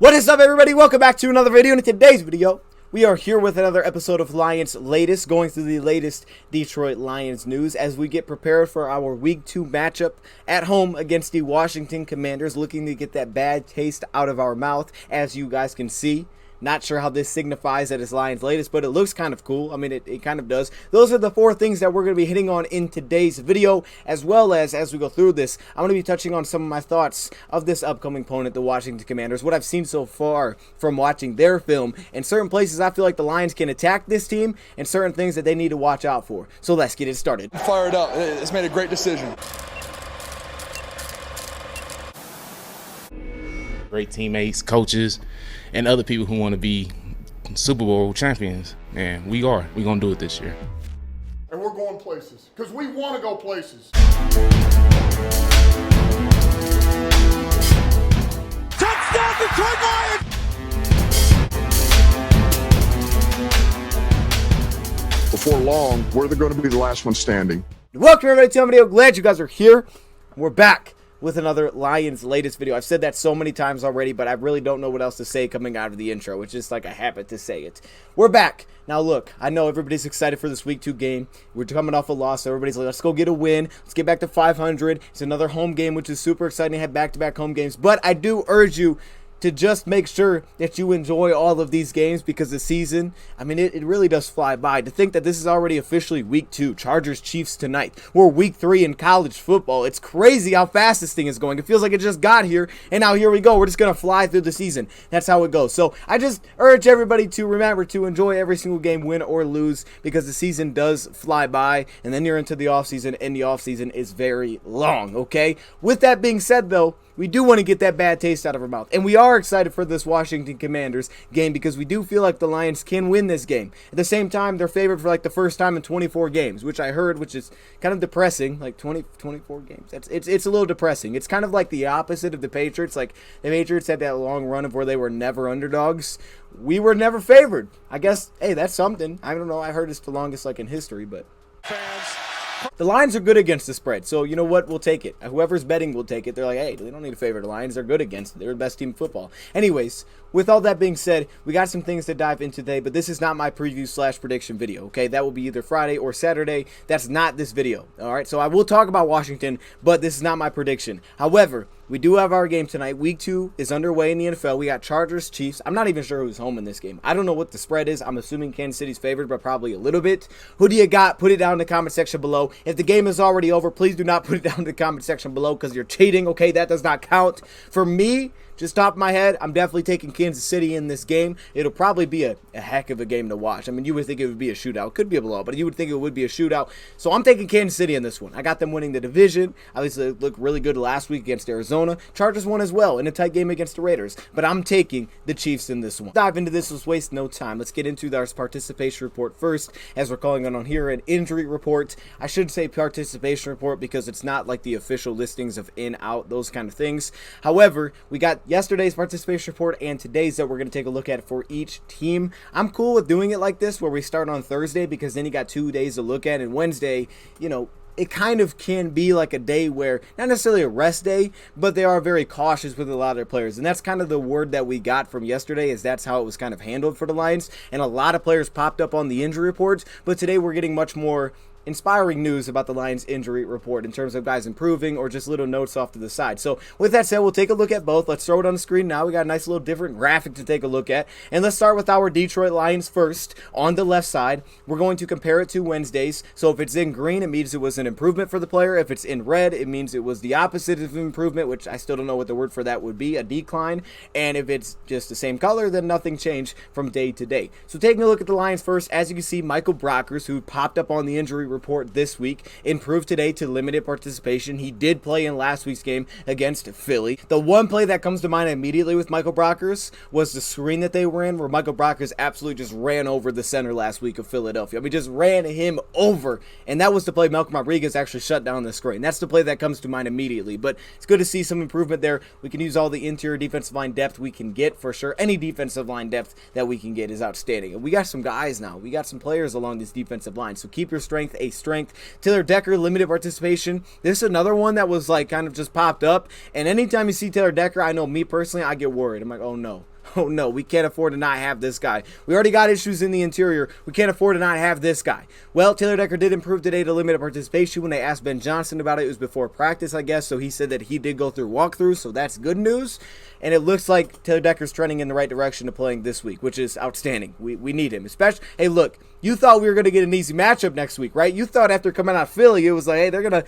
What is up, everybody? Welcome back to another video. In today's video, we are here with another episode of Lions Latest, going through the latest Detroit Lions news as we get prepared for our Week 2 matchup at home against the Washington Commanders, looking to get that bad taste out of our mouth, as you guys can see. Not sure how this signifies that it's Lions Latest, but it looks kind of cool. I mean, it kind of does. Those are the 4 things that we're going to be hitting on in today's video, as well as we go through this, I'm going to be touching on some of my thoughts of this upcoming opponent, the Washington Commanders, what I've seen so far from watching their film, and certain places I feel like the Lions can attack this team, and certain things that they need to watch out for. So let's get it started. Fired up. It's made a great decision. Great teammates, coaches, and other people who want to be Super Bowl champions. And we are. We're going to do it this year. And we're going places because we want to go places. Touchdown, Detroit Lions! Before long, we're going to be the last one standing. Welcome everybody to my video. Glad you guys are here. We're back with another Lions Latest video. I've said that so many times already, but I really don't know what else to say coming out of the intro. It's just like a habit to say it. We're back. Now look, I know everybody's excited for this Week 2 game. We're coming off a loss, so everybody's like, let's go get a win. Let's get back to 500. It's another home game, which is super exciting to have back-to-back home games. But I do urge you to just make sure that you enjoy all of these games, because the season, I mean, it really does fly by. To think that this is already officially Week 2, Chargers Chiefs tonight. We're Week 3 in college football. It's crazy how fast this thing is going. It feels like it just got here, and now here we go. We're just going to fly through the season. That's how it goes. So I just urge everybody to remember to enjoy every single game, win or lose, because the season does fly by, and then you're into the offseason, and the offseason is very long, okay? With that being said, though, we do want to get that bad taste out of our mouth. And we are excited for this Washington Commanders game because we do feel like the Lions can win this game. At the same time, they're favored for like the first time in 24 games, which I heard, which is kind of depressing. Like 24 games. It's a little depressing. It's kind of like the opposite of the Patriots. Like the Patriots had that long run of where they were never underdogs. We were never favored. I guess, hey, that's something. I don't know. I heard it's the longest like in history, but the Lions are good against the spread, so you know what? We'll take it. Whoever's betting will take it. They're like, hey, they don't need to favor the Lions. They're good against it. They're the best team in football. Anyways, with all that being said, we got some things to dive into today, but this is not my preview / prediction video, okay? That will be either Friday or Saturday. That's not this video, all right? So I will talk about Washington, but this is not my prediction. However, we do have our game tonight. Week 2 is underway in the NFL. We got Chargers, Chiefs. I'm not even sure who's home in this game. I don't know what the spread is. I'm assuming Kansas City's favored, but probably a little bit. Who do you got? Put it down in the comment section below. If the game is already over, please do not put it down in the comment section below because you're cheating, okay? That does not count. For me, just top of my head, I'm definitely taking Kansas City in this game. It'll probably be a heck of a game to watch. I mean, you would think it would be a shootout. Could be a blowout, but you would think it would be a shootout. So I'm taking Kansas City in this one. I got them winning the division. Obviously, they looked really good last week against Arizona. Chargers won as well in a tight game against the Raiders. But I'm taking the Chiefs in this one. Dive into this. Let's waste no time. Let's get into our participation report first, as we're calling it on here, an injury report. I should say participation report because it's not like the official listings of in, out, those kind of things. However, we got yesterday's participation report and today's that we're going to take a look at for each team. I'm cool with doing it like this, where we start on Thursday, because then you got 2 days to look at, and Wednesday, you know, it kind of can be like a day where, not necessarily a rest day, but they are very cautious with a lot of their players. And that's kind of the word that we got from yesterday, is that's how it was kind of handled for the Lions. And a lot of players popped up on the injury reports, but today we're getting much more inspiring news about the Lions injury report in terms of guys improving or just little notes off to the side. So with that said, we'll take a look at both. Let's throw it on the screen now. We got a nice little different graphic to take a look at. And let's start with our Detroit Lions first. On the left side, we're going to compare it to Wednesday's. So if it's in green, it means it was an improvement for the player. If it's in red, it means it was the opposite of improvement, which I still don't know what the word for that would be, a decline. And if it's just the same color, then nothing changed from day to day. So taking a look at the Lions first, as you can see, Michael Brockers, who popped up on the injury report this week, improved today to limited participation. He did play in last week's game against Philly. The one play that comes to mind immediately with Michael Brockers was the screen that they were in, where Michael Brockers absolutely just ran over the center last week of Philadelphia. I mean, just ran him over, and that was the play Malcolm Rodriguez actually shut down the screen. That's the play that comes to mind immediately, but it's good to see some improvement there. We can use all the interior defensive line depth we can get for sure. Any defensive line depth that we can get is outstanding, and we got some guys now. We got some players along this defensive line, so keep your strength a strength. Taylor Decker, limited participation. This is another one that was like kind of just popped up. And anytime you see Taylor Decker, I know me personally, I get worried. I'm like, oh no. Oh no, we can't afford to not have this guy. We already got issues in the interior. We can't afford to not have this guy. Well, Taylor Decker did improve today to limited participation. When they asked Ben Johnson about it, it was before practice, I guess. So he said that he did go through walkthroughs, so that's good news. And it looks like Taylor Decker's trending in the right direction to playing this week, which is outstanding. We need him. Especially, hey, look, you thought we were going to get an easy matchup next week, right? You thought after coming out of Philly, it was like, hey, they're going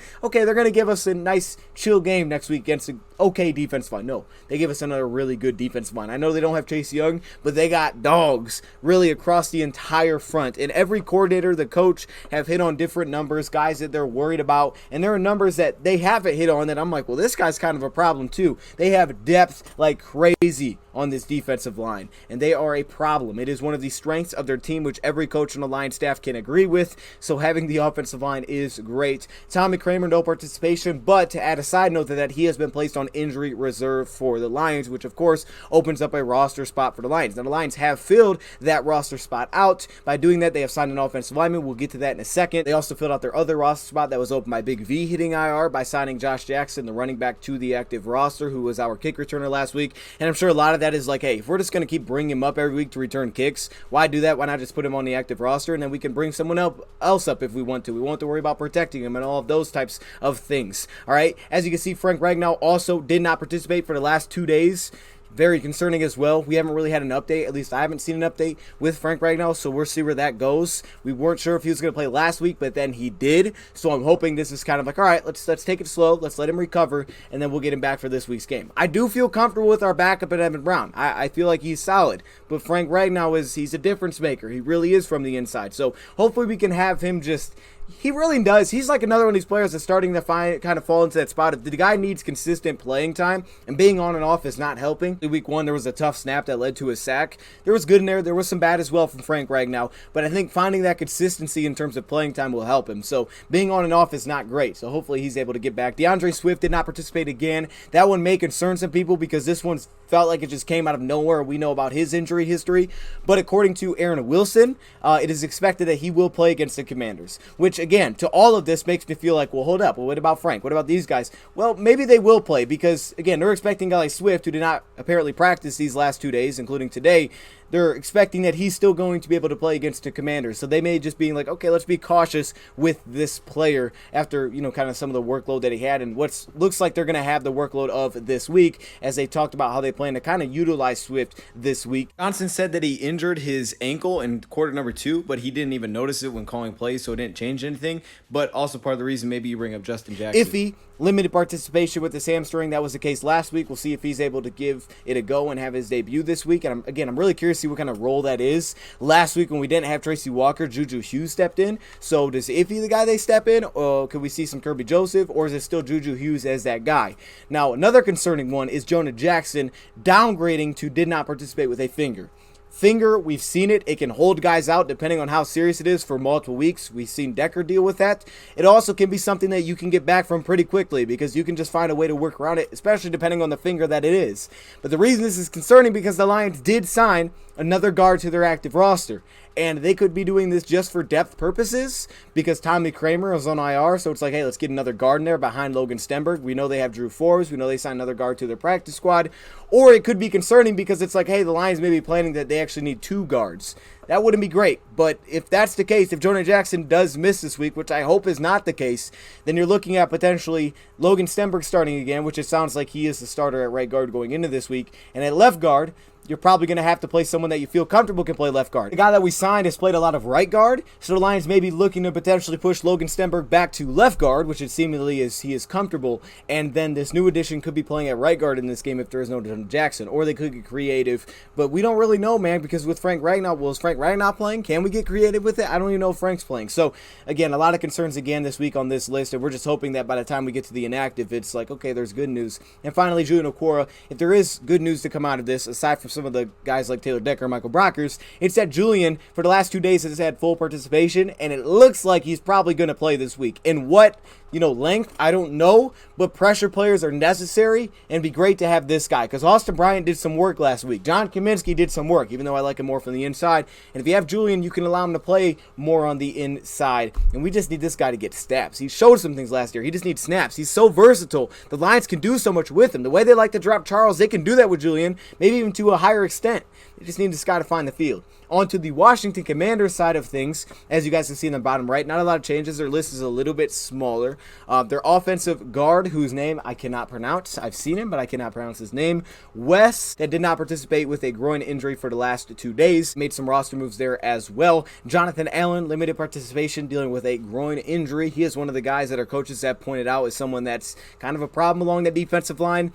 to give us a nice, chill game next week against an okay defensive line. No, they give us another really good defensive line. I know they don't have Chase Young, but they got dogs really across the entire front. And every coordinator, the coach, have hit on different numbers, guys that they're worried about. And there are numbers that they haven't hit on that I'm like, well, this guy's kind of a problem too. They have depth like crazy on this defensive line, and they are a problem. It is one of the strengths of their team, which every coach on the line staff can agree with. So having the offensive line is great. Tommy Kramer, no participation, but to add a side note to that, he has been placed on injury reserve for the Lions, which of course opens up a roster spot for the Lions. Now the Lions have filled that roster spot out. By doing that, they have signed an offensive lineman. We'll get to that in a second. They also filled out their other roster spot that was open by Big V hitting IR by signing Josh Jackson, the running back, to the active roster, who was our kick returner last week. And I'm sure a lot of that is like, hey, if we're just going to keep bringing him up every week to return kicks, why do that? Why not just put him on the active roster, and then we can bring someone else up if we want to. We won't have to worry about protecting him and all of those types of things. All right, as you can see, Frank Ragnow also did not participate for the last 2 days. Very concerning as well. We haven't really had an update. At least I haven't seen an update with Frank Ragnow, so we'll see where that goes. We weren't sure if he was going to play last week, but then he did. So I'm hoping this is kind of like, all right, let's take it slow. Let's let him recover, and then we'll get him back for this week's game. I do feel comfortable with our backup at Evan Brown. I feel like he's solid, but Frank Ragnow he's a difference maker. He really is from the inside. So hopefully we can have him just... He really does. He's like another one of these players that's starting to kind of fall into that spot. If the guy needs consistent playing time, and being on and off is not helping. In week 1, there was a tough snap that led to a sack. There was good in there. There was some bad as well from Frank Ragnow. But I think finding that consistency in terms of playing time will help him. So being on and off is not great. So hopefully he's able to get back. DeAndre Swift did not participate again. That one may concern some people because this one felt like it just came out of nowhere. We know about his injury history. But according to Aaron Wilson, it is expected that he will play against the Commanders. Which, again, to all of this makes me feel like, well, hold up. Well, what about Frank? What about these guys? Well, maybe they will play because, again, they're expecting a guy like Swift, who did not apparently practice these last 2 days, including today. They're expecting that he's still going to be able to play against the Commanders. So they may just be like, okay, let's be cautious with this player after, kind of some of the workload that he had and what looks like they're going to have the workload of this week, as they talked about how they plan to kind of utilize Swift this week. Johnson said that he injured his ankle in quarter number 2, but he didn't even notice it when calling plays, so it didn't change anything. But also part of the reason maybe you bring up Justin Jackson. Iffy, limited participation with his hamstring. That was the case last week. We'll see if he's able to give it a go and have his debut this week. And I'm really curious to see what kind of role that is. Last week when we didn't have Tracy Walker, Juju Hughes stepped in. So does Iffy the guy they step in, or could we see some Kirby Joseph, or is it still Juju Hughes as that guy? Now, another concerning one is Jonah Jackson downgrading to did not participate with a finger. Finger, we've seen it. It can hold guys out depending on how serious it is for multiple weeks. We've seen Decker deal with that. It also can be something that you can get back from pretty quickly because you can just find a way to work around it, especially depending on the finger that it is. But the reason this is concerning because the Lions did sign another guard to their active roster. And they could be doing this just for depth purposes because Tommy Kramer is on IR. So it's like, hey, let's get another guard in there behind Logan Stenberg. We know they have Drew Forbes. We know they signed another guard to their practice squad. Or it could be concerning because it's like, hey, the Lions may be planning that they actually need 2 guards. That wouldn't be great. But if that's the case, if Jonah Jackson does miss this week, which I hope is not the case, then you're looking at potentially Logan Stenberg starting again, which it sounds like he is the starter at right guard going into this week. And at left guard, you're probably going to have to play someone that you feel comfortable can play left guard. The guy that we signed has played a lot of right guard, so the Lions may be looking to potentially push Logan Stenberg back to left guard, which it seemingly is he is comfortable, and then this new addition could be playing at right guard in this game if there is no Jackson, or they could get creative, but we don't really know, man, because with Frank Ragnow, well, is Frank Ragnow playing? Can we get creative with it? I don't even know if Frank's playing. So, again, a lot of concerns again this week on this list, and we're just hoping that by the time we get to the inactive, it's like, okay, there's good news. And finally, Julian Okwara, if there is good news to come out of this, aside from some of the guys like Taylor Decker, Michael Brockers, it's that Julian, for the last 2 days, has had full participation, and it looks like he's probably going to play this week. And what length, I don't know, but pressure players are necessary, and it'd be great to have this guy, because Austin Bryant did some work last week. John Kaminsky did some work, even though I like him more from the inside, and if you have Julian, you can allow him to play more on the inside, and we just need this guy to get snaps. He showed some things last year. He just needs snaps. He's so versatile. The Lions can do so much with him. The way they like to drop Charles, they can do that with Julian, maybe even to a higher extent. They just need this guy to find the field. On to the Washington Commanders side of things, as you guys can see in the bottom right, not a lot of changes. Their list is a little bit smaller. Their offensive guard, whose name I cannot pronounce. I've seen him, but I cannot pronounce his name. Wes, that did not participate with a groin injury for the last 2 days. Made some roster moves there as well. Jonathan Allen, limited participation, dealing with a groin injury. He is one of the guys that our coaches have pointed out as someone that's kind of a problem along the defensive line.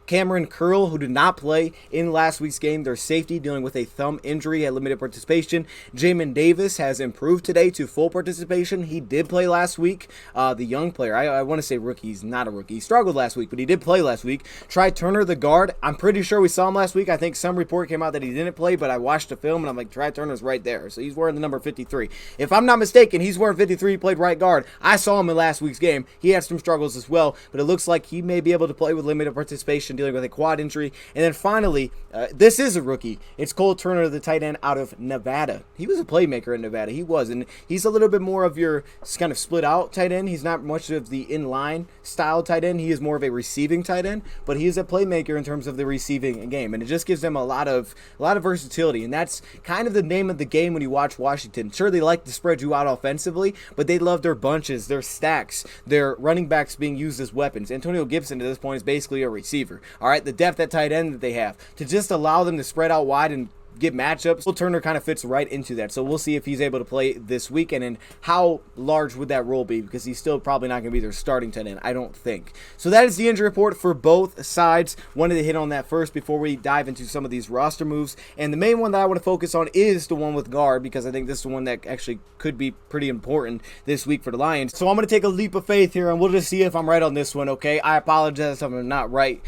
Cameron Curl, who did not play in last week's game, their safety, dealing with a thumb injury, had limited participation. Jamin Davis has improved today to full participation. He did play last week. The young player, I want to say rookie. He's not a rookie. He struggled last week, but he did play last week. Try Turner, the guard. I'm pretty sure we saw him last week. I think some report came out that he didn't play, but I watched the film, and I'm like, Try Turner's right there. So he's wearing the number 53. If I'm not mistaken, he's wearing 53. He played right guard. I saw him in last week's game. He had some struggles as well, but it looks like he may be able to play with limited participation, dealing with a quad injury. And then finally, this is a rookie. It's Cole Turner, the tight end out of Nevada. He was a playmaker in Nevada. He was. And he's a little bit more of your kind of split out tight end. He's not much of the inline style tight end. He is more of a receiving tight end, but he is a playmaker in terms of the receiving game. And it just gives them a lot of versatility. And that's kind of the name of the game when you watch Washington. Sure, they like to spread you out offensively, but they love their bunches, their stacks, their running backs being used as weapons. Antonio Gibson, to this point, is basically a receiver. All right, the depth at tight end that they have, to just allow them to spread out wide and get matchups. Will Turner kind of fits right into that. So we'll see if he's able to play this weekend, and how large would that role be, because he's still probably not going to be their starting tight end, I don't think. So that is the injury report for both sides. Wanted to hit on that first before we dive into some of these roster moves. And the main one that I want to focus on is the one with guard, because I think this is the one that actually could be pretty important this week for the Lions. So I'm going to take a leap of faith here, and we'll just see if I'm right on this one, okay? I apologize if I'm not right.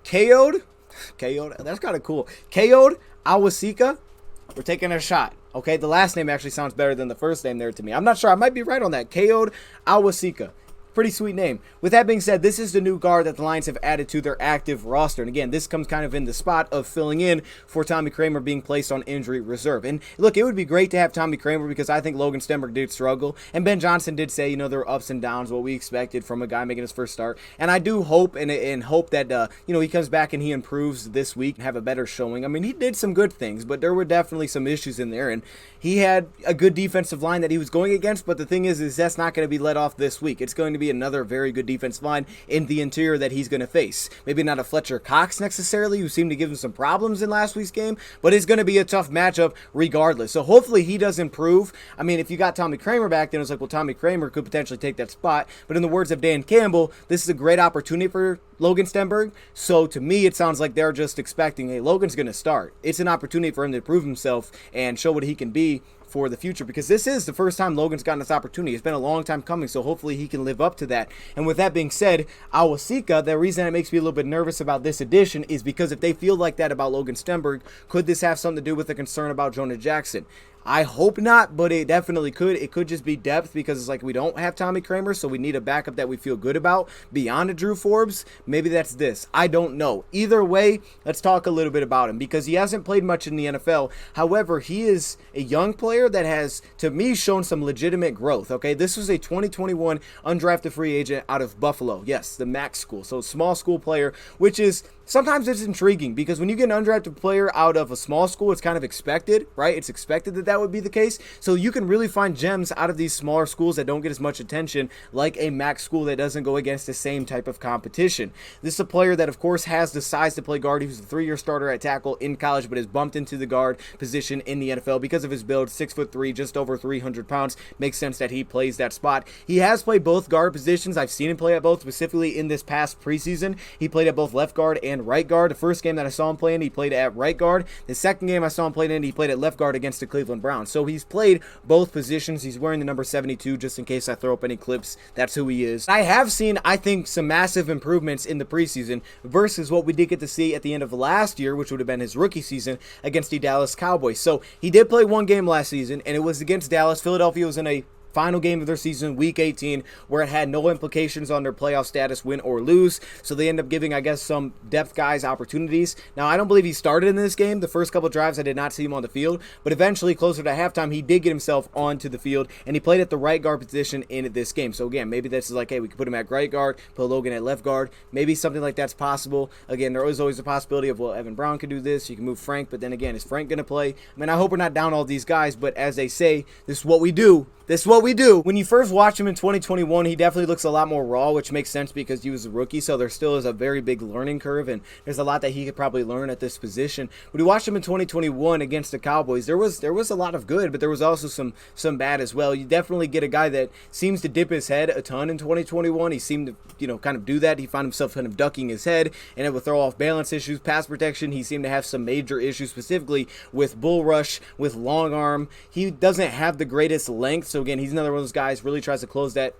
Kayode, that's kind of cool. Kayode Awosika, we're taking a shot. Okay, the last name actually sounds better than the first name there to me. I'm not sure. I might be right on that. Kayode Awosika. Pretty sweet name. With that being said, this is the new guard that the Lions have added to their active roster. And again, this comes kind of in the spot of filling in for Tommy Kramer being placed on injury reserve. And look, it would be great to have Tommy Kramer, because I think Logan Stenberg did struggle. And Ben Johnson did say, there were ups and downs, what we expected from a guy making his first start. And I do hope and hope that, he comes back and he improves this week and have a better showing. I mean, he did some good things, but there were definitely some issues in there. And he had a good defensive line that he was going against. But the thing is that's not going to be let off this week. It's going to be another very good defensive line in the interior that he's going to face. Maybe not a Fletcher Cox necessarily, who seemed to give him some problems in last week's game, but it's going to be a tough matchup regardless. So hopefully he does improve. I mean, if you got Tommy Kramer back, then it's like, well, Tommy Kramer could potentially take that spot. But in the words of Dan Campbell, this is a great opportunity for Logan Stenberg. So to me, it sounds like they're just expecting, hey, Logan's going to start. It's an opportunity for him to prove himself and show what he can be for the future, because this is the first time Logan's gotten this opportunity. It's been a long time coming, so hopefully he can live up to that. And with that being said, Awosika, the reason that makes me a little bit nervous about this addition is because if they feel like that about Logan Stenberg, could this have something to do with the concern about Jonah Jackson? I hope not, but it definitely could. It could just be depth, because it's like we don't have Tommy Kramer, so we need a backup that we feel good about beyond a Drew Forbes. Maybe that's this. I don't know. Either way, let's talk a little bit about him, because he hasn't played much in the NFL. However, he is a young player that has, to me, shown some legitimate growth. Okay, this was a 2021 undrafted free agent out of Buffalo. Yes, the MAC school. So small school player, which is sometimes it's intriguing, because when you get an undrafted player out of a small school, it's kind of expected, right? It's expected that would be the case. So you can really find gems out of these smaller schools that don't get as much attention, like a MAC school that doesn't go against the same type of competition. This is a player that, of course, has the size to play guard. He was a 3-year starter at tackle in college, but has bumped into the guard position in the NFL because of his build. 6'3", just over 300 pounds. Makes sense that he plays that spot. He has played both guard positions. I've seen him play at both, specifically in this past preseason. He played at both left guard and right guard. The first game that I saw him play in, he played at right guard. The second game I saw him play in, he played at left guard against the Cleveland Browns. So he's played both positions. He's wearing the number 72, just in case I throw up any clips. That's who he is. I have seen, I think, some massive improvements in the preseason versus what we did get to see at the end of last year, which would have been his rookie season against the Dallas Cowboys. So he did play one game last season, and it was against Dallas. Philadelphia was in a final game of their season, week 18, where it had no implications on their playoff status, win or lose. So they end up giving, I guess, some depth guys opportunities. Now, I don't believe he started in this game. The first couple drives, I did not see him on the field, but eventually, closer to halftime, he did get himself onto the field, and he played at the right guard position in this game. So again, maybe this is like, hey, we could put him at right guard, put Logan at left guard. Maybe something like that's possible. Again, there is always a possibility of, well, Evan Brown could do this. You can move Frank, but then again, is Frank going to play? I mean, I hope we're not down all these guys, but as they say, this is what we do. This is what we do. When you first watch him in 2021, he definitely looks a lot more raw, which makes sense because he was a rookie, so there still is a very big learning curve, and there's a lot that he could probably learn at this position. When you watched him in 2021 against the Cowboys, there was a lot of good, but there was also some bad as well. You definitely get a guy that seems to dip his head a ton in 2021. He seemed to, kind of do that. He found himself kind of ducking his head, and it would throw off balance issues, pass protection. He seemed to have some major issues, specifically with bull rush, with long arm. He doesn't have the greatest length, so again, he's another one of those guys really tries to close that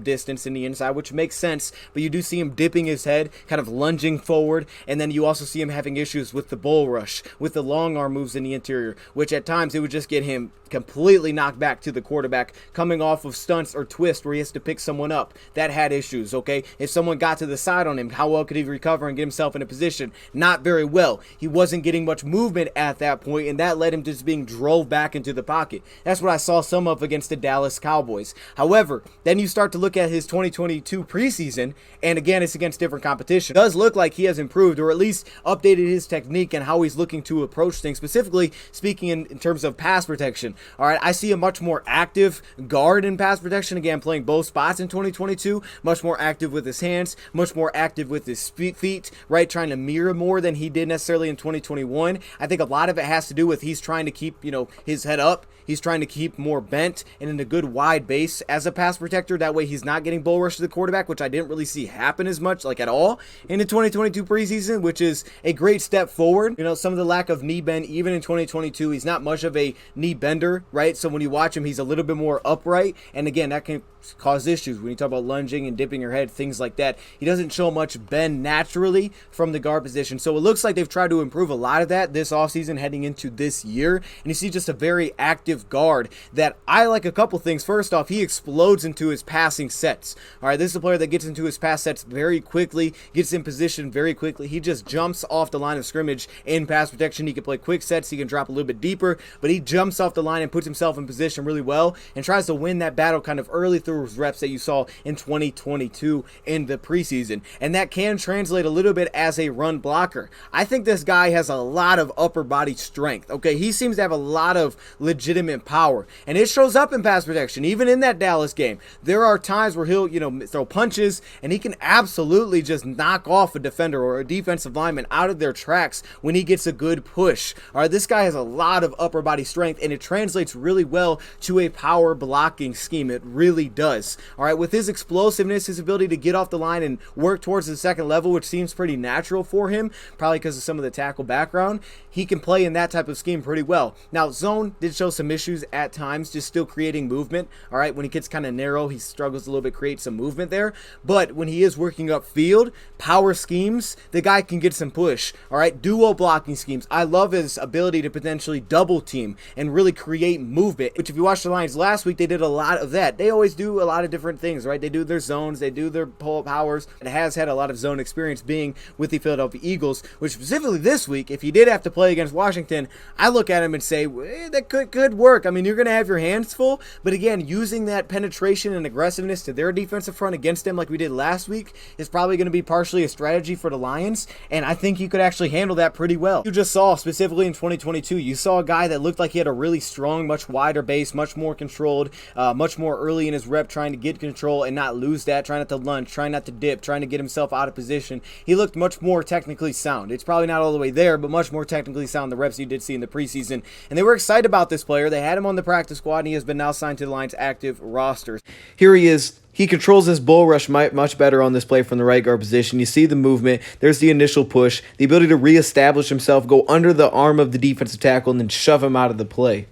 distance in the inside, which makes sense, but you do see him dipping his head, kind of lunging forward, and then you also see him having issues with the bull rush, with the long arm moves in the interior, which at times it would just get him completely knocked back to the quarterback, coming off of stunts or twists where he has to pick someone up. That had issues, okay? If someone got to the side on him, how well could he recover and get himself in a position? Not very well. He wasn't getting much movement at that point, and that led him to just being drove back into the pocket. That's what I saw some of against the Dallas Cowboys. However, then you start to look at his 2022 preseason, and again, it's against different competition. It does look like he has improved, or at least updated his technique and how he's looking to approach things, specifically speaking in terms of pass protection. All right, I see a much more active guard in pass protection, again, playing both spots in 2022, much more active with his hands, much more active with his feet, right, trying to mirror more than he did necessarily in 2021. I think a lot of it has to do with he's trying to keep, his head up. He's trying to keep more bent and in a good wide base as a pass protector. That way he's not getting bull rush to the quarterback, which I didn't really see happen as much, like at all, in the 2022 preseason, which is a great step forward. Some of the lack of knee bend, even in 2022, he's not much of a knee bender, right? So when you watch him, he's a little bit more upright. And again, that can cause issues when you talk about lunging and dipping your head, things like that. He doesn't show much bend naturally from the guard position. So it looks like they've tried to improve a lot of that this offseason heading into this year. And you see just a very active guard that I like a couple things. First off, he explodes into his passing sets. All right, this is a player that gets into his pass sets very quickly, gets in position very quickly. He just jumps off the line of scrimmage in pass protection. He can play quick sets. He can drop a little bit deeper, but he jumps off the line and puts himself in position really well and tries to win that battle kind of early through his reps that you saw in 2022 in the preseason. And that can translate a little bit as a run blocker. I think this guy has a lot of upper body strength. Okay, he seems to have a lot of legitimate power, and it shows up in pass protection. Even in that Dallas game, there are times where he'll throw punches, and he can absolutely just knock off a defender or a defensive lineman out of their tracks when he gets a good push. All right, this guy has a lot of upper body strength, and it translates really well to a power blocking scheme. It really does. All right, with his explosiveness, his ability to get off the line and work towards the second level, which seems pretty natural for him, probably because of some of the tackle background, he can play in that type of scheme pretty well. Now, zone did show some issues at times, just still creating movement. All right, when he gets kind of narrow, he struggles a little bit, create some movement there. But when he is working upfield, power schemes, the guy can get some push. All right, duo blocking schemes. I love his ability to potentially double team and really create movement, which if you watched the Lions last week, they did a lot of that. They always do a lot of different things, right? They do their zones, they do their pull-up powers, and has had a lot of zone experience being with the Philadelphia Eagles, which specifically this week, if he did have to play against Washington, I look at him and say, that could work. I mean, you're going to have your hands full, but again, using that penetration and aggressiveness to their defensive front against them like we did last week is probably going to be partially a strategy for the Lions, and I think you could actually handle that pretty well. You just saw, specifically in 2022, you saw a guy that looked like he had a really strong, much wider base, much more controlled, much more early in his rep, trying to get control and not lose that, trying not to lunge, trying not to dip, trying to get himself out of position. He looked much more technically sound. It's probably not all the way there, but much more technically sound the reps you did see in the preseason, and they were excited about this player. They had him on the practice squad, and he has been now signed to the Lions' active roster. Here he is. He controls his bull rush much better on this play from the right guard position. You see the movement. There's the initial push, the ability to reestablish himself, go under the arm of the defensive tackle, and then shove him out of the play.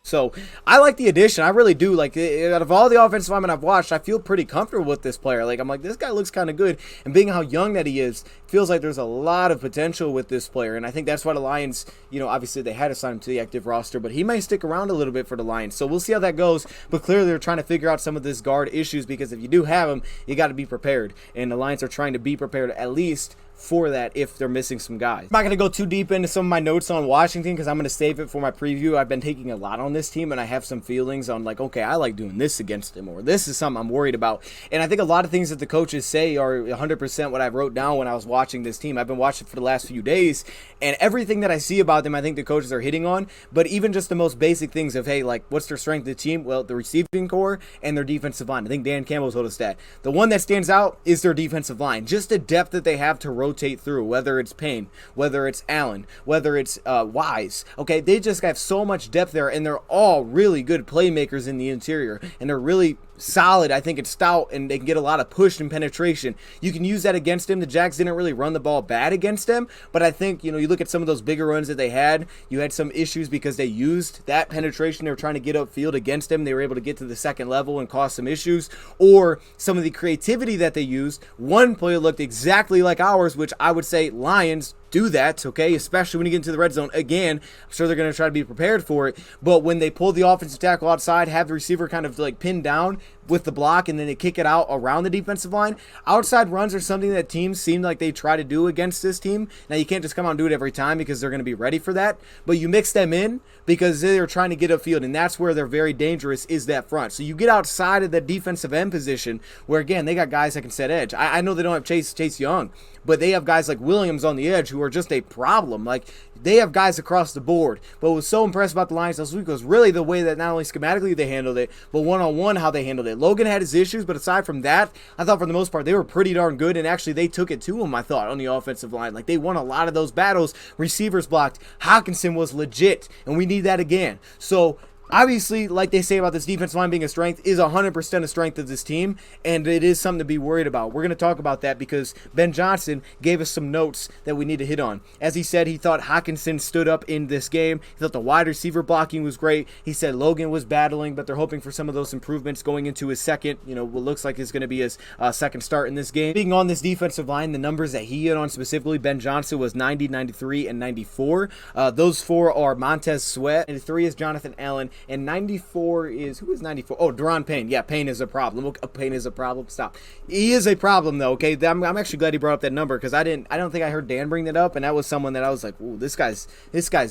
So I like the addition. I really do. Like, out of all the offensive linemen I've watched, I feel pretty comfortable with this player. Like, I'm like, this guy looks kind of good. And being how young that he is, feels like there's a lot of potential with this player, and I think that's why the Lions, obviously they had to sign him to the active roster, but he might stick around a little bit for the Lions. So we'll see how that goes, but clearly they're trying to figure out some of this guard issues, because if you do have them, you got to be prepared, and the Lions are trying to be prepared at least for that if they're missing some guys. I'm not going to go too deep into some of my notes on Washington because I'm going to save it for my preview. I've been taking a lot on this team, and I have some feelings on like, okay, I like doing this against them, or this is something I'm worried about. And I think a lot of things that the coaches say are 100% what I wrote down when I was watching this team. I've been watching for the last few days, and everything that I see about them, I think the coaches are hitting on. But even just the most basic things of, hey, like, what's their strength of the team? Well, the receiving core and their defensive line. I think Dan Campbell told us that. The one that stands out is their defensive line. Just the depth that they have to rotate through, whether it's Payne, whether it's Allen, whether it's Wise. Okay, they just have so much depth there, and they're all really good playmakers in the interior, and they're really solid. I think it's stout, and they can get a lot of push and penetration. You can use that against them. The Jags didn't really run the ball bad against them, but I think, you look at some of those bigger runs that they had, you had some issues because they used that penetration. They were trying to get upfield against them. They were able to get to the second level and cause some issues, or some of the creativity that they used. One play looked exactly like ours, which I would say Lions do that, okay, especially when you get into the red zone. Again, I'm sure they're going to try to be prepared for it, but when they pull the offensive tackle outside, have the receiver kind of like pinned down with the block, and then they kick it out around the defensive line, outside runs are something that teams seem like they try to do against this team. Now, you can't just come out and do it every time because they're going to be ready for that, but you mix them in because they're trying to get upfield, and that's where they're very dangerous, is that front. So you get outside of the defensive end position where, again, they got guys that can set edge. I know they don't have Chase Young, but they have guys like Williams on the edge who are just a problem. Like, they have guys across the board. But what was so impressed about the Lions last week was really the way that not only schematically they handled it, but one-on-one how they handled it. Logan had his issues, but aside from that, I thought for the most part they were pretty darn good, and actually they took it to him, I thought, on the offensive line. Like, they won a lot of those battles. Receivers blocked. Hawkinson was legit, and we need that again. So, obviously, like they say about this defensive line being a strength, is 100% a strength of this team, and it is something to be worried about. We're going to talk about that because Ben Johnson gave us some notes that we need to hit on. As he said, he thought Hawkinson stood up in this game. He thought the wide receiver blocking was great. He said Logan was battling, but they're hoping for some of those improvements going into his second, what looks like is going to be his second start in this game. Being on this defensive line, the numbers that he hit on specifically, Ben Johnson was 90, 93, and 94. Those four are Montez Sweat, and 3 is Jonathan Allen, and 94 is, who is 94? Oh, Daron Payne. Yeah, Payne is a problem. Payne is a problem. Stop. He is a problem, though, okay? I'm actually glad he brought up that number because I don't think I heard Dan bring that up, and that was someone that I was like, ooh, this guy's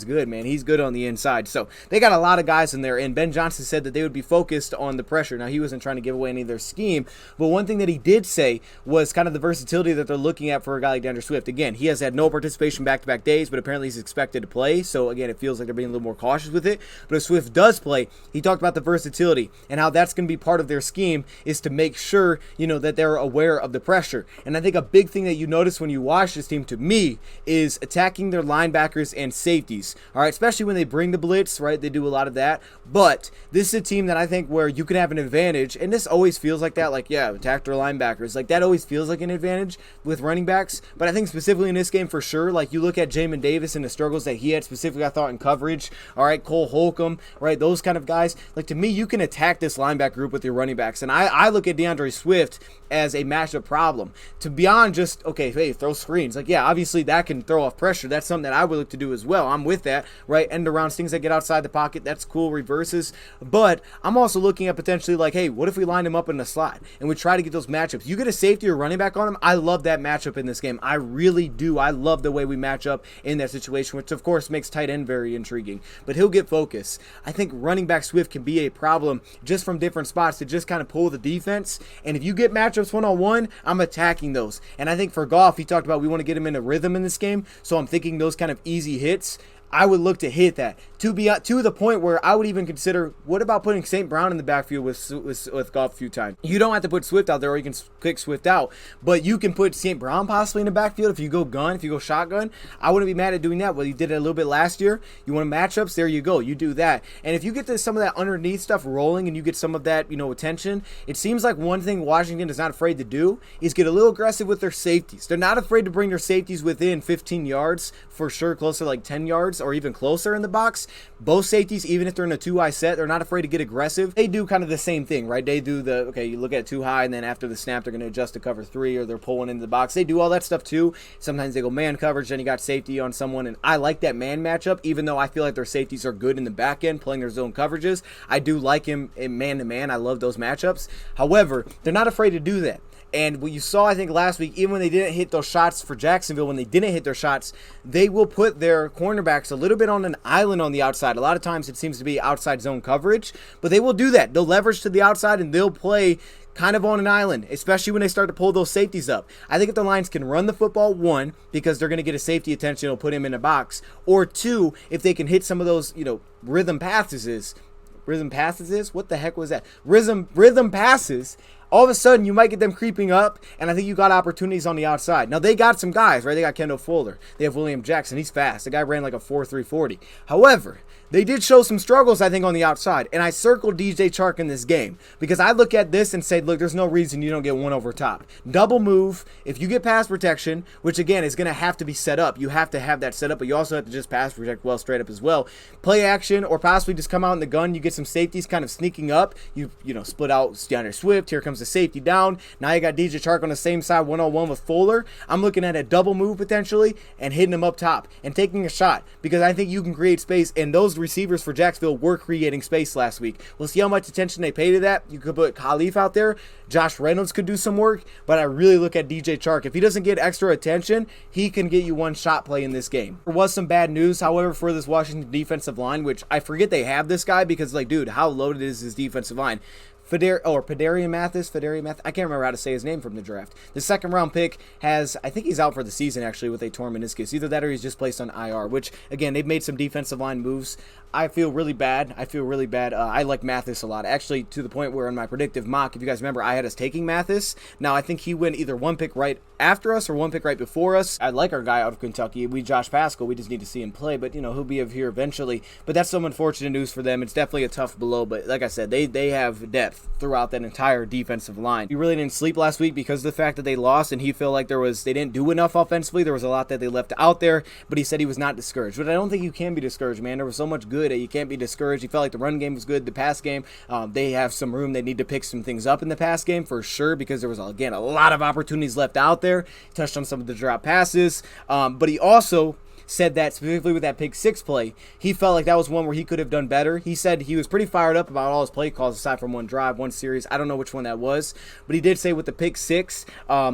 good, man. He's good on the inside. So they got a lot of guys in there, and Ben Johnson said that they would be focused on the pressure. Now, he wasn't trying to give away any of their scheme, but one thing that he did say was kind of the versatility that they're looking at for a guy like DeAndre Swift. Again, he has had no participation back-to-back days, but apparently he's expected to play. So, again, it feels like they're being a little more cautious with it. But if Swift does play, he talked about the versatility and how that's going to be part of their scheme is to make sure, that they're aware of the pressure. And I think a big thing that you notice when you watch this team, to me, is attacking their linebackers and safeties. All right, especially when they bring the blitz, right? They do a lot of that. But this is a team that I think where you can have an advantage, and this always feels like that. Like, yeah, attack their linebackers. Like, that always feels like an advantage with running backs. But I think specifically in this game for sure, like you look at Jamin Davis and the struggles that he had specifically, I thought, in coverage. All right, Cole Holcomb, right? Those kind of guys. Like, to me, you can attack this linebacker group with your running backs. And I look at DeAndre Swift as a matchup problem. To beyond just, okay, hey, throw screens. Like, yeah, obviously that can throw off pressure. That's something that I would look to do as well. I'm with that, right? End arounds, things that get outside the pocket. That's cool, reverses. But I'm also looking at potentially like, hey, what if we line him up in the slot and we try to get those matchups? You get a safety or running back on him. I love that matchup in this game. I really do. I love the way we match up in that situation, which of course makes tight end very intriguing. But he'll get focus. I think running back Swift can be a problem just from different spots to just kind of pull the defense. And if you get matchups one-on-one, I'm attacking those. And I think for Goff, he talked about we want to get him in a rhythm in this game. So I'm thinking those kind of easy hits, I would look to hit that to the point where I would even consider, what about putting St. Brown in the backfield with Goff a few times? You don't have to put Swift out there, or you can kick Swift out, but you can put St. Brown possibly in the backfield if you go shotgun. I wouldn't be mad at doing that. Well, you did it a little bit last year. You want matchups? There you go. You do that. And if you get some of that underneath stuff rolling and you get some of that, attention, it seems like one thing Washington is not afraid to do is get a little aggressive with their safeties. They're not afraid to bring their safeties within 15 yards for sure, close to like 10 yards or even closer in the box. Both safeties, even if they're in a too high set, they're not afraid to get aggressive. They do kind of the same thing, right? They do the, okay, you look at it too high, and then after the snap, they're going to adjust to cover 3, or they're pulling into the box. They do all that stuff too. Sometimes they go man coverage, then you got safety on someone, and I like that man matchup, even though I feel like their safeties are good in the back end, playing their zone coverages. I do like him in man-to-man. I love those matchups. However, they're not afraid to do that. And what you saw, I think, last week, even when they didn't hit those shots for Jacksonville, when they didn't hit their shots, they will put their cornerbacks a little bit on an island on the outside. A lot of times it seems to be outside zone coverage, but they will do that. They'll leverage to the outside, and they'll play kind of on an island, especially when they start to pull those safeties up. I think if the Lions can run the football, 1, because they're going to get a safety attention, it'll put him in a box, or 2, if they can hit some of those, rhythm passes. What the heck was that? Rhythm passes. All of a sudden, you might get them creeping up, and I think you got opportunities on the outside. Now, they got some guys, right? They got Kendall Fuller. They have William Jackson. He's fast. The guy ran like a 4.340. However, they did show some struggles, I think, on the outside. And I circled DJ Chark in this game because I look at this and say, look, there's no reason you don't get 1 over top. Double move. If you get pass protection, which, again, is going to have to be set up. You have to have that set up, but you also have to just pass protect well straight up as well. Play action, or possibly just come out in the gun. You get some safeties kind of sneaking up. You split out DeAndre Swift. Here comes the safety down. Now you got DJ Chark on the same side, 1-on-1 with Fuller. I'm looking at a double move potentially and hitting him up top and taking a shot because I think you can create space, and those receivers for Jacksonville were creating space last week. We'll see how much attention they pay to that. You could put Khalif out there. Josh Reynolds could do some work, but I really look at DJ Chark. If he doesn't get extra attention, he can get you 1 shot play in this game. There was some bad news, however, for this Washington defensive line, which I forget they have this guy because, dude, how loaded is his defensive line? Fedarian Mathis, I can't remember how to say his name from the draft. The 2nd round pick I think he's out for the season actually with a torn meniscus. Either that or he's just placed on IR, which, again, they've made some defensive line moves. I feel really bad. I like Mathis a lot. Actually, to the point where in my predictive mock, if you guys remember, I had us taking Mathis. Now, I think he went either 1 pick right after us or 1 pick right before us. I like our guy out of Kentucky. Josh Pascal. We just need to see him play, but, he'll be here eventually. But that's some unfortunate news for them. It's definitely a tough blow, but like I said, they have depth throughout that entire defensive line. He really didn't sleep last week because of the fact that they lost, and he felt like they didn't do enough offensively. There was a lot that they left out there, but he said he was not discouraged. But I don't think you can be discouraged, man. There was so much good that you can't be discouraged. He felt like the run game was good, the pass game. They have some room. They need to pick some things up in the pass game for sure because there was, again, a lot of opportunities left out there. He touched on some of the drop passes, but he also said that specifically with that pick 6 play, he felt like that was one where he could have done better. He said he was pretty fired up about all his play calls aside from 1 drive, 1 series. I don't know which one that was, but he did say with the pick 6,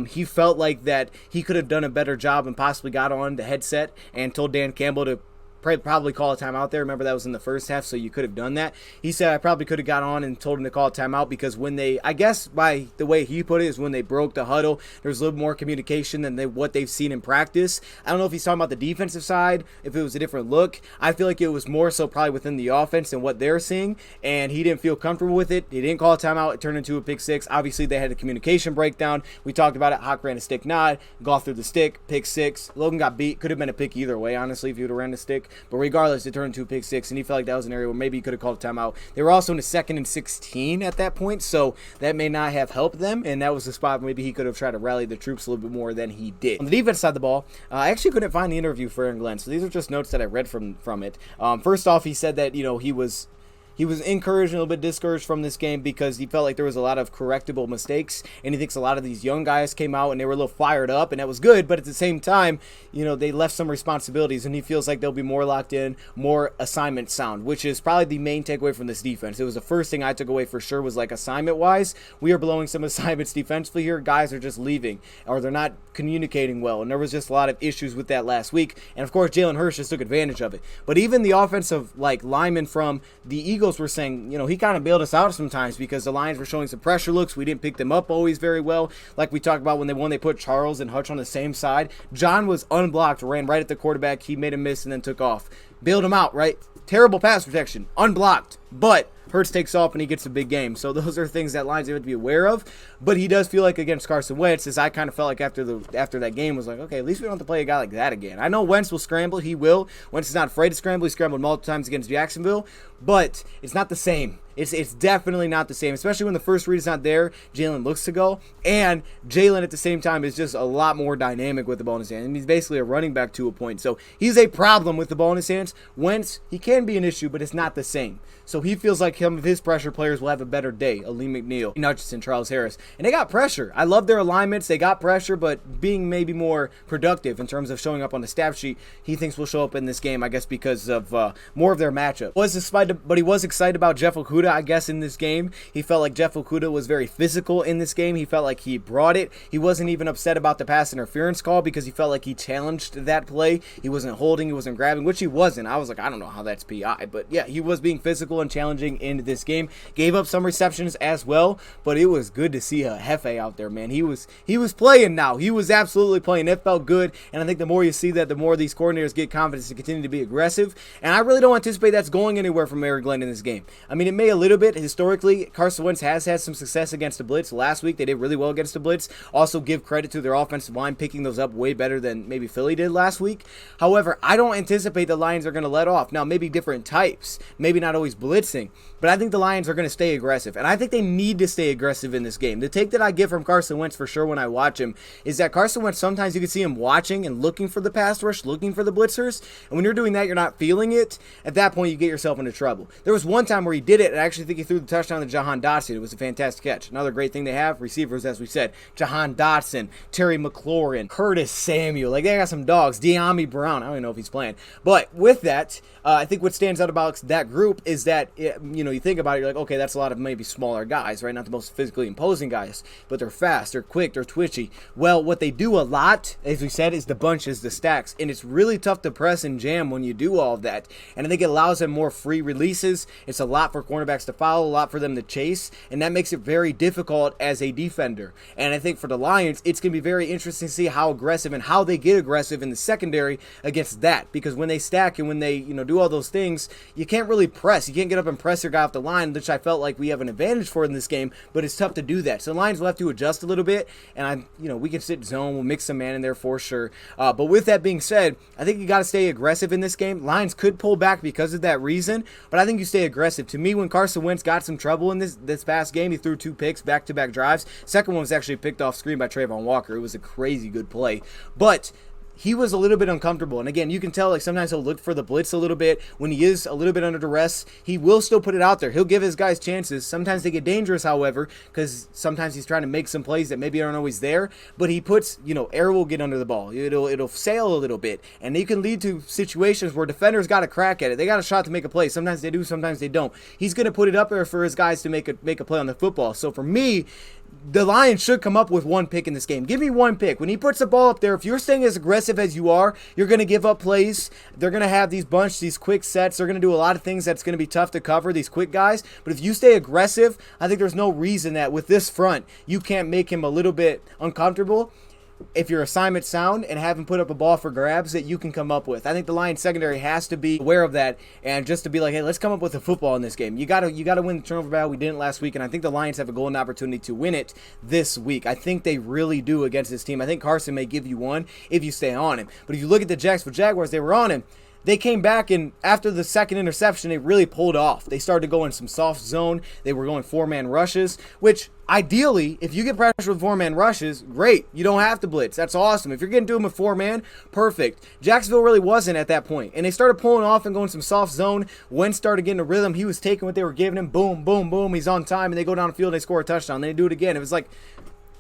he felt like that he could have done a better job and possibly got on the headset and told Dan Campbell to probably call a timeout there. Remember, that was in the first half, so you could have done that. He said I probably could have got on and told him to call a timeout because when I guess by the way he put it, is when they broke the huddle, there was a little more communication than what they've seen in practice. I don't know if he's talking about the defensive side, if it was a different look. I feel like it was more so probably within the offense and what they're seeing, and he didn't feel comfortable with it. He didn't call a timeout. It turned into a pick 6. Obviously, they had a communication breakdown. We talked about it. Hawk ran a stick nod, golf through the stick, pick 6. Logan got beat. Could have been a pick either way, honestly, if he would have ran the stick. But regardless, it turned into a pick 6, and he felt like that was an area where maybe he could have called a timeout. They were also in a 2nd and 16 at that point, so that may not have helped them, and that was the spot where maybe he could have tried to rally the troops a little bit more than he did. On the defense side of the ball, I actually couldn't find the interview for Aaron Glenn, so these are just notes that I read from it. First off, he said that, he was encouraged and a little bit discouraged from this game because he felt like there was a lot of correctable mistakes, and he thinks a lot of these young guys came out and they were a little fired up, and that was good, but at the same time, they left some responsibilities, and he feels like they'll be more locked in, more assignment sound, which is probably the main takeaway from this defense. It was the first thing I took away for sure was assignment-wise, we are blowing some assignments defensively here. Guys are just leaving, or they're not communicating well, and there was just a lot of issues with that last week, and of course, Jalen Hurts just took advantage of it. But even the offensive linemen from the Eagles were saying, he kind of bailed us out sometimes because the Lions were showing some pressure looks. We didn't pick them up always very well. Like we talked about when they won, they put Charles and Hutch on the same side. John was unblocked, ran right at the quarterback. He made a miss and then took off. Bailed him out, right? Terrible pass protection, unblocked, but Hurts takes off and he gets a big game. So those are things that Lions have to be aware of. But he does feel like against Carson Wentz, as I kind of felt like after that game was like, okay, at least we don't have to play a guy like that again. I know Wentz will scramble. He will. Wentz is not afraid to scramble. He scrambled multiple times against Jacksonville. But it's not the same. It's definitely not the same, especially when the first read is not there. Jalen looks to go, and Jalen at the same time is just a lot more dynamic with the ball in his hand. And he's basically a running back to a point. So he's a problem with the ball in his hands. Wentz, he can be an issue, but it's not the same. So he feels like some of his pressure players will have a better day. Ali McNeil, Hutchinson, Charles Harris. And they got pressure. I love their alignments. They got pressure, but being maybe more productive in terms of showing up on the stat sheet, he thinks will show up in this game, I guess, because of more of their matchup. But he was excited about Jeff Okudah, I guess, in this game. He felt like Jeff Okudah was very physical in this game. He felt like he brought it. He wasn't even upset about the pass interference call because he felt like he challenged that play. He wasn't holding, he wasn't grabbing, which he wasn't. I was like, I don't know how that's PI, but yeah, he was being physical and challenging in this game. Gave up some receptions as well, but it was good to see a Hefe out there, man. He was playing now. He was absolutely playing. It felt good, and I think the more you see that, the more these coordinators get confidence to continue to be aggressive, and I really don't anticipate that's going anywhere from Eric Glenn in this game. I mean, it may a little bit. Historically, Carson Wentz has had some success against the blitz. Last week, they did really well against the blitz. Also, give credit to their offensive line picking those up way better than maybe Philly did last week. However, I don't anticipate the Lions are going to let off. Now, maybe different types, maybe not always blitzing, but I think the Lions are going to stay aggressive, and I think they need to stay aggressive in this game. The take that I get from Carson Wentz for sure when I watch him is that Carson Wentz, sometimes you can see him watching and looking for the pass rush, looking for the blitzers, and when you're doing that, you're not feeling it. At that point, you get yourself into trouble. There was one time where he did it, and I actually think he threw the touchdown to Jahan Dotson. It was a fantastic catch. Another great thing they have, receivers, as we said, Jahan Dotson, Terry McLaurin, Curtis Samuel. Like, they got some dogs. De'Ami Brown. I don't even know if he's playing. But with that, I think what stands out about that group is that, you think about it, you're like, okay, that's a lot of maybe smaller guys, right? Not the most physically imposing guys, but they're fast, they're quick, they're twitchy. Well, what they do a lot, as we said, is the bunches, the stacks, and it's really tough to press and jam when you do all of that, and I think it allows them more free releases. It's a lot for cornerbacks to follow, a lot for them to chase, and that makes it very difficult as a defender. And I think for the Lions, it's going to be very interesting to see how aggressive and how they get aggressive in the secondary against that, because when they stack and when they do all those things, you can't really press. You can't get up and press your guy off the line, which I felt like we have an advantage for in this game, but it's tough to do that. So the Lions will have to adjust a little bit, and we can sit zone, we'll mix some man in there for sure. But with that being said, I think you got to stay aggressive in this game. Lions could pull back because of that reason, but I think you stay aggressive. To me, when Carson Wentz got some trouble in this past game, he threw 2 picks, back-to-back drives. Second one was actually picked off screen by Trayvon Walker. It was a crazy good play, but he was a little bit uncomfortable. And again, you can tell, like, sometimes he'll look for the blitz a little bit. When he is a little bit under duress, he will still put it out there. He'll give his guys chances. Sometimes they get dangerous, however, because sometimes he's trying to make some plays that maybe aren't always there. But he puts, air will get under the ball. It'll sail a little bit. And it can lead to situations where defenders got a crack at it. They got a shot to make a play. Sometimes they do, sometimes they don't. He's going to put it up there for his guys to make a play on the football. So for me, the Lions should come up with 1 pick in this game. Give me 1 pick. When he puts the ball up there, if you're staying as aggressive as you are, you're going to give up plays. They're going to have these these quick sets. They're going to do a lot of things that's going to be tough to cover, these quick guys. But if you stay aggressive, I think there's no reason that with this front, you can't make him a little bit uncomfortable. If your assignment sound and have him put up a ball for grabs that you can come up with. I think the Lions secondary has to be aware of that, and just to be like, hey, let's come up with a football in this game. You gotta win the turnover battle. We didn't last week, and I think the Lions have a golden opportunity to win it this week. I think they really do against this team. I think Carson may give you one if you stay on him. But if you look at the Jacksonville Jaguars, they were on him. They came back, and after the second interception, they really pulled off. They started to go in some soft zone. They were going 4-man rushes, which ideally, if you get pressure with 4-man rushes, great. You don't have to blitz. That's awesome. If you're getting to them with 4-man, perfect. Jacksonville really wasn't at that point, and they started pulling off and going some soft zone. Wentz started getting a rhythm. He was taking what they were giving him. Boom, boom, boom. He's on time, and they go down the field and they score a touchdown. Then they do it again. It was like,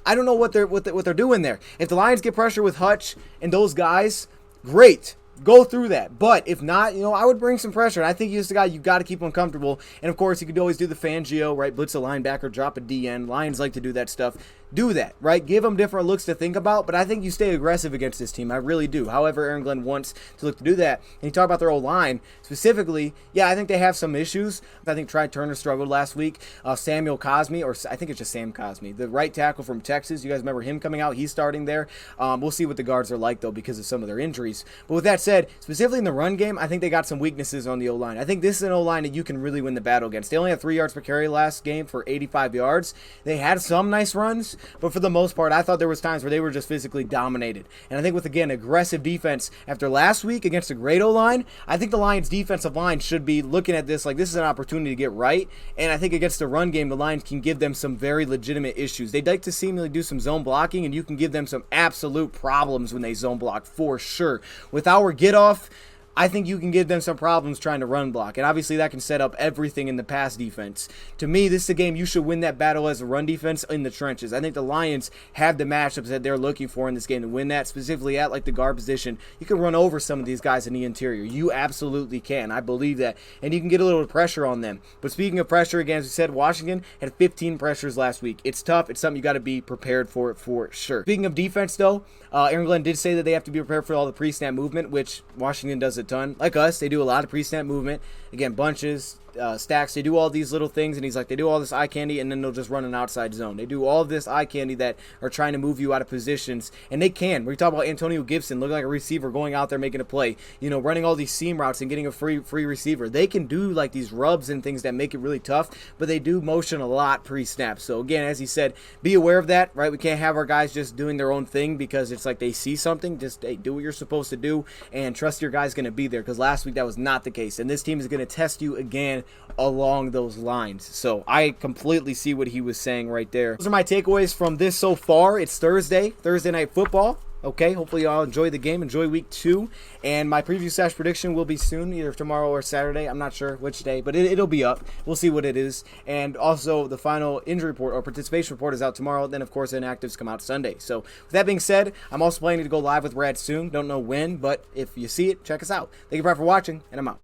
I don't know what they're doing there. If the Lions get pressure with Hutch and those guys, great. Go through that. But if not, I would bring some pressure. And I think he's the guy you got to keep him comfortable. And, of course, you could always do the Fangio, right? Blitz a linebacker, drop a DN. Lions like to do that stuff. Do that, right? Give them different looks to think about. But I think you stay aggressive against this team. I really do. However, Aaron Glenn wants to look to do that. And you talk about their O-line specifically. Yeah, I think they have some issues. I think Try Turner struggled last week. Samuel Cosmi, or I think it's just Sam Cosmi, the right tackle from Texas. You guys remember him coming out? He's starting there. We'll see what the guards are like, though, because of some of their injuries. But with that said, specifically in the run game, I think they got some weaknesses on the O-line. I think this is an O-line that you can really win the battle against. They only had 3 yards per carry last game for 85 yards. They had some nice runs, but for the most part, I thought there was times where they were just physically dominated. And I think with, again, aggressive defense after last week against a great O-line, I think the Lions defensive line should be looking at this like this is an opportunity to get right. And I think against the run game, the Lions can give them some very legitimate issues. They'd like to seemingly do some zone blocking, and you can give them some absolute problems when they zone block for sure. With our get off, I think you can give them some problems trying to run block, and obviously that can set up everything in the pass defense. To me, this is a game you should win that battle as a run defense in the trenches. I think the Lions have the matchups that they're looking for in this game to win that, specifically at like the guard position. You can run over some of these guys in the interior. You absolutely can. I believe that, and you can get a little pressure on them. But speaking of pressure, again, as we said, Washington had 15 pressures last week. It's tough. It's something you got to be prepared for sure. Speaking of defense, though, Aaron Glenn did say that they have to be prepared for all the pre-snap movement, which Washington does a ton. Like us, they do a lot of pre-snap movement. Again, bunches, stacks, they do all these little things, and he's like, they do all this eye candy, and then they'll just run an outside zone. They do all this eye candy that are trying to move you out of positions, and they can. We talk about Antonio Gibson looking like a receiver going out there making a play, running all these seam routes and getting a free receiver. They can do like these rubs and things that make it really tough, but they do motion a lot pre-snap. So again, as he said, be aware of that, right? We can't have our guys just doing their own thing because it's like they see something. Just, hey, do what you're supposed to do and trust your guy's going to be there, because last week that was not the case, and this team is going to test you again along those lines. So I completely see what he was saying right there. Those are my takeaways from this so far. It's Thursday night football. Okay, hopefully y'all enjoy the game, enjoy week 2, and my preview / prediction will be soon, either tomorrow or Saturday. I'm not sure which day, but it'll be up. We'll see what it is. And also the final injury report or participation report is out tomorrow. Then of course inactives come out Sunday. So with that being said, I'm also planning to go live with Brad soon. Don't know when, but if you see it, check us out. Thank you for watching, and I'm out.